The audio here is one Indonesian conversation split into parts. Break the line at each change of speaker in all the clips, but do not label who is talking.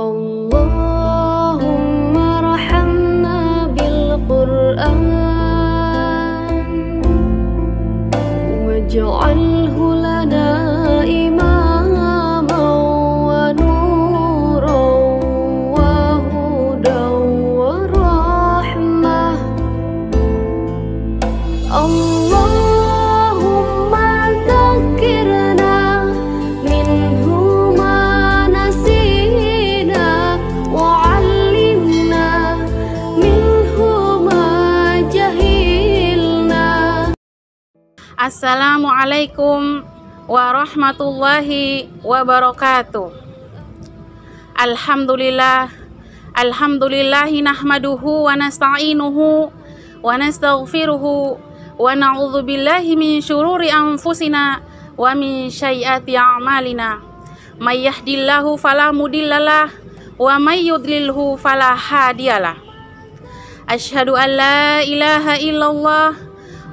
Allahumma rahamna bil Qur'an waj'alhu lana imaman wa nuran wa hudan wa rahmah. Allahumma dzakirna minhu ma nasina wa 'allimna minhu ma jahilna.
Assalamualaikum warahmatullahi wabarakatuh. Alhamdulillahi nahmaduhu wa nasta'inuhu wa nastaghfiruhu wa na'udzu billahi min syururi anfusina wa min sayyiati a'malina. May yahdihillahu fala mudhillalah wa may yudlilhu fala hadiyalah. Asyhadu an la ilaha illallah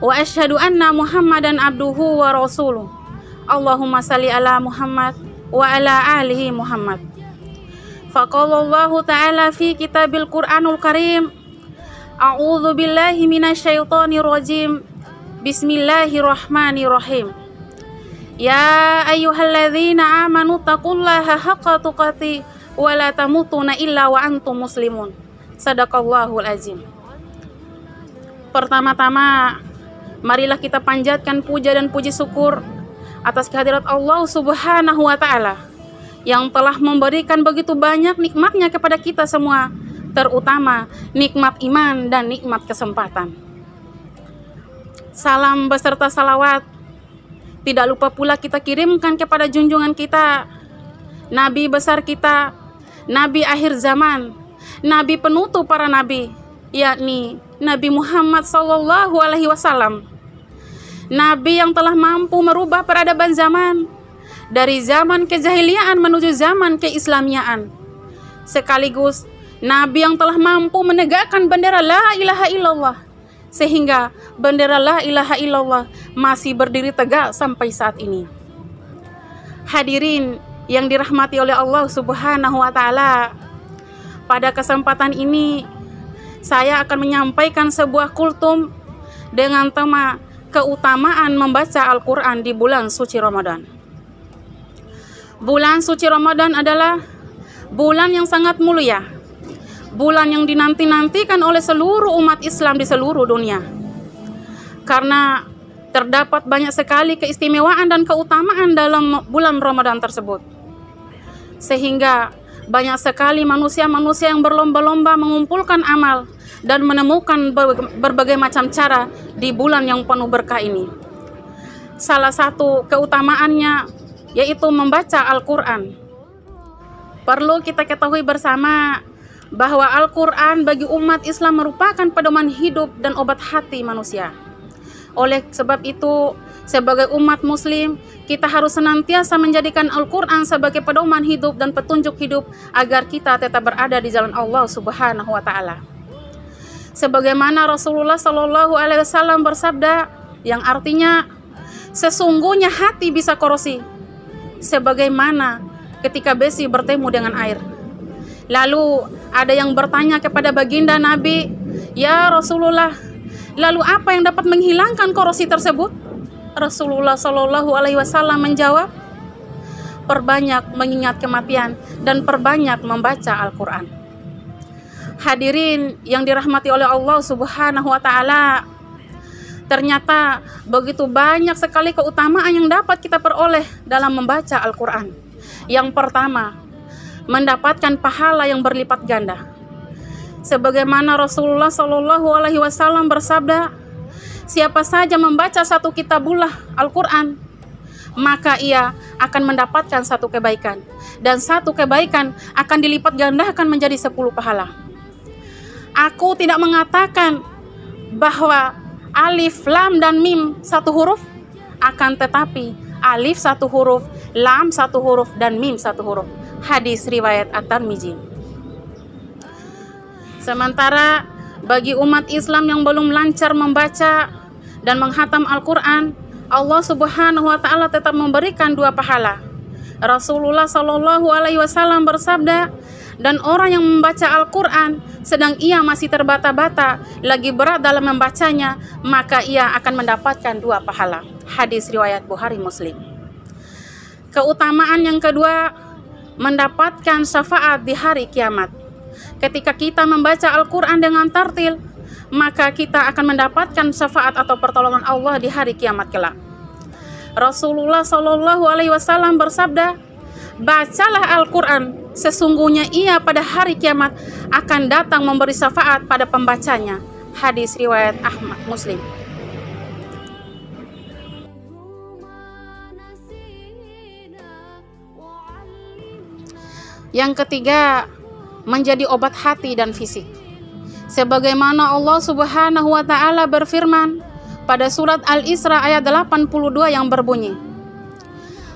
wa asyhadu anna Muhammadan abduhu wa rasuluh. Allahumma salli ala Muhammad wa ala alihi Muhammad. Faqalallahu ta'ala fi kitabil Qur'anul Karim, a'udzu billahi minasyaitonir rajim. Bismillahirrahmanirrahim. Ya ayyuhalladzina amanu taqullaha haqqa tuqatih wa la tamutunna illa wa antum muslimun. Sadaqallahul azim. Pertama-tama, marilah kita panjatkan puja dan puji syukur atas kehadirat Allah Subhanahu wa ta'ala yang telah memberikan begitu banyak nikmatnya kepada kita semua, terutama nikmat iman dan nikmat kesempatan. Salam beserta salawat tidak lupa pula kita kirimkan kepada junjungan kita, Nabi besar kita, Nabi akhir zaman, Nabi penutup para nabi, yakni Nabi Muhammad SAW. Nabi yang telah mampu merubah peradaban zaman dari zaman kejahiliaan menuju zaman keislamiaan. Sekaligus Nabi yang telah mampu menegakkan bendera la ilaha illallah, sehingga bendera la ilaha illallah masih berdiri tegak sampai saat ini. Hadirin yang dirahmati oleh Allah Subhanahu wa ta'ala, pada kesempatan ini saya akan menyampaikan sebuah kultum dengan tema keutamaan membaca Al-Quran di bulan suci Ramadan. Bulan suci Ramadan adalah bulan yang sangat mulia, bulan yang dinanti-nantikan oleh seluruh umat Islam di seluruh dunia, karena terdapat banyak sekali keistimewaan dan keutamaan dalam bulan Ramadan tersebut, sehingga banyak sekali manusia-manusia yang berlomba-lomba mengumpulkan amal dan menemukan berbagai macam cara di bulan yang penuh berkah ini. Salah satu keutamaannya yaitu membaca Al-Quran. Perlu kita ketahui bersama bahwa Al-Quran bagi umat Islam merupakan pedoman hidup dan obat hati manusia. Oleh sebab itu, sebagai umat muslim, kita harus senantiasa menjadikan Al-Quran sebagai pedoman hidup dan petunjuk hidup agar kita tetap berada di jalan Allah Subhanahu wa ta'ala. Sebagaimana Rasulullah SAW bersabda, yang artinya sesungguhnya hati bisa korosi sebagaimana ketika besi bertemu dengan air. Lalu ada yang bertanya kepada baginda Nabi, "Ya Rasulullah, lalu apa yang dapat menghilangkan korosi tersebut?" Rasulullah SAW menjawab, "Perbanyak mengingat kematian dan perbanyak membaca Al-Quran." Hadirin yang dirahmati oleh Allah Subhanahu wa ta'ala, ternyata begitu banyak sekali keutamaan yang dapat kita peroleh dalam membaca Al-Quran. Yang pertama, mendapatkan pahala yang berlipat ganda. Sebagaimana Rasulullah SAW bersabda, siapa saja membaca satu kitabullah Al-Quran, maka ia akan mendapatkan satu kebaikan, dan satu kebaikan akan dilipat gandakan menjadi 10 pahala. Aku tidak mengatakan bahwa alif, lam, dan mim satu huruf, akan tetapi alif satu huruf, lam satu huruf, dan mim satu huruf. Hadis riwayat At-Tirmidzi. Sementara bagi umat Islam yang belum lancar membaca dan menghatam Al-Quran, Allah Subhanahu wa ta'ala tetap memberikan 2 pahala. Rasulullah SAW bersabda, Dan orang yang membaca Al-Quran sedang ia masih terbata-bata, lagi berat dalam membacanya, maka ia akan mendapatkan 2 pahala. Hadis riwayat Bukhari Muslim. Keutamaan yang kedua, mendapatkan syafaat di hari kiamat. Ketika kita membaca Al-Quran dengan tartil, maka kita akan mendapatkan syafaat atau pertolongan Allah di hari kiamat kelak. Rasulullah SAW bersabda, bacalah Al-Quran, sesungguhnya ia pada hari kiamat akan datang memberi syafaat pada pembacanya. Hadis riwayat Ahmad Muslim. Yang ketiga, menjadi obat hati dan fisik. Sebagaimana Allah Subhanahu wa taala berfirman pada surat Al-Isra ayat 82 yang berbunyi,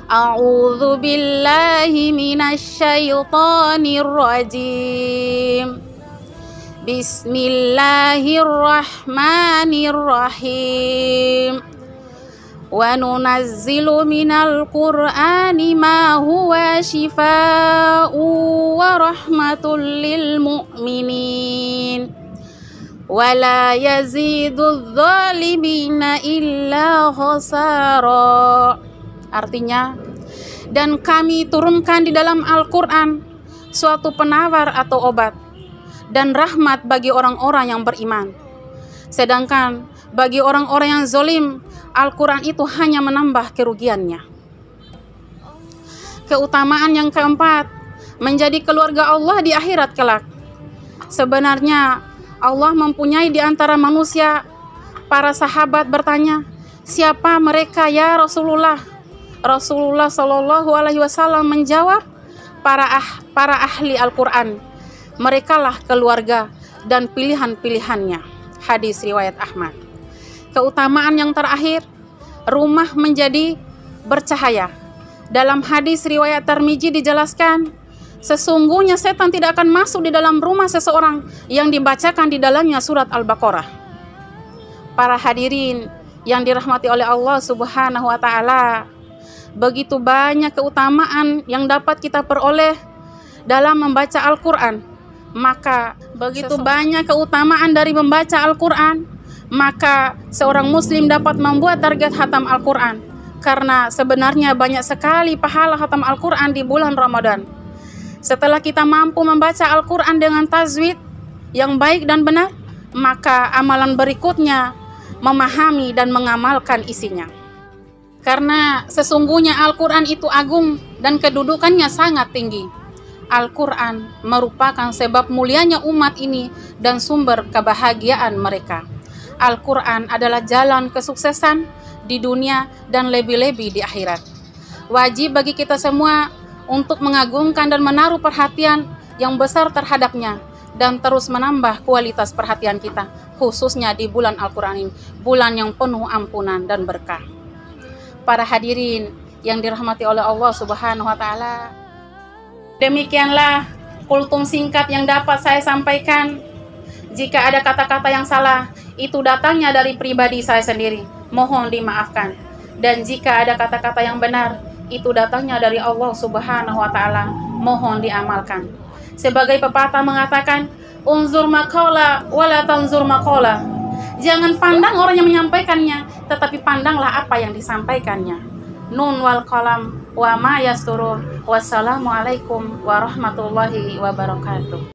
A'udzu billahi minasyaitonir rajim. Bismillahirrahmanirrahim. Wa nunazzilu minal Qur'ani ma huwa shifaa'u wa rahmatul lil mu'minin. Wa la yazidudz zalimina illa khasara. Artinya, dan kami turunkan di dalam Al-Quran suatu penawar atau obat dan rahmat bagi orang-orang yang beriman. Sedangkan bagi orang-orang yang zalim, Al-Quran itu hanya menambah kerugiannya. Keutamaan yang keempat, menjadi keluarga Allah di akhirat kelak. Sebenarnya Allah mempunyai di antara manusia. Para sahabat bertanya, siapa mereka ya Rasulullah? Rasulullah SAW menjawab, para ahli Al-Quran. Merekalah keluarga dan pilihan-pilihannya. Hadis riwayat Ahmad. Keutamaan yang terakhir, rumah menjadi bercahaya. Dalam hadis riwayat Tirmidzi dijelaskan, sesungguhnya setan tidak akan masuk di dalam rumah seseorang yang dibacakan di dalamnya surat Al-Baqarah. Para hadirin yang dirahmati oleh Allah Subhanahu wa taala, begitu banyak keutamaan yang dapat kita peroleh dalam membaca Al-Quran. Maka begitu banyak keutamaan dari membaca Al-Quran, maka seorang muslim dapat membuat target khatam Al-Quran. Karena sebenarnya banyak sekali pahala khatam Al-Quran di bulan Ramadan. Setelah kita mampu membaca Al-Quran dengan tajwid yang baik dan benar, maka amalan berikutnya memahami dan mengamalkan isinya. Karena sesungguhnya Al-Quran itu agung dan kedudukannya sangat tinggi. Al-Quran merupakan sebab mulianya umat ini dan sumber kebahagiaan mereka. Al-Quran adalah jalan kesuksesan di dunia dan lebih-lebih di akhirat. Wajib bagi kita semua untuk mengagungkan dan menaruh perhatian yang besar terhadapnya dan terus menambah kualitas perhatian kita, khususnya di bulan Al-Quran ini, bulan yang penuh ampunan dan berkah. Para hadirin yang dirahmati oleh Allah Subhanahu wa taala, demikianlah kultum singkat yang dapat saya sampaikan. Jika ada kata-kata yang salah, itu datangnya dari pribadi saya sendiri, mohon dimaafkan. Dan jika ada kata-kata yang benar, itu datangnya dari Allah Subhanahu wa taala, mohon diamalkan. Sebagai pepatah mengatakan, unzur maqala wala tanzur maqala. Jangan pandang orang yang menyampaikannya, tetapi pandanglah apa yang disampaikannya. Nun wal qalam wa ma yasturun. Wassalamualaikum warahmatullahi wabarakatuh.